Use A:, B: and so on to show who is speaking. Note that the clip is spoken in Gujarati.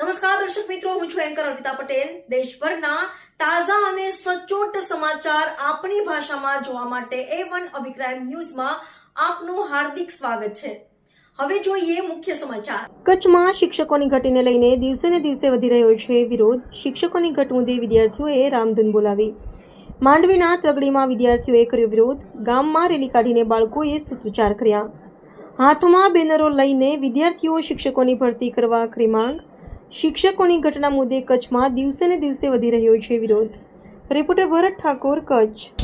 A: નમસ્કાર દર્શક મિત્રો, હું છું એન્કર અર્પિતા પટેલ। દેશભરના તાજા અને સચોટ સમાચાર આપણી ભાષામાં જોવા માટે A1 અભિપ્રાય ન્યૂઝમાં આપનું હાર્દિક સ્વાગત છે। હવે જોઈએ મુખ્ય સમાચાર। કચ્છમાં શિક્ષકોની ઘટીને લઈને દિવસે ને દિવસે વધી રહ્યો છે વિરોધ। શિક્ષકોની ઘટ મુદ્દે વિદ્યાર્થીઓએ રામધૂન બોલાવી। માંડવીના ત્રગડીમાં વિદ્યાર્થીઓએ કર્યો વિરોધ। ગામમાં રેલી કાઢીને બાળકોએ સૂત્રોચ્ચાર કર્યા। હાથમાં બેનરો લઈને વિદ્યાર્થીઓ શિક્ષકોની ભરતી કરવા કરી માંગ। શિક્ષકોની ઘટના મુદ્દે કચ્છમાં દિવસે ને દિવસે વધી રહ્યો છે વિરોધ। રિપોર્ટર ભરત ઠાકોર, કચ્છ।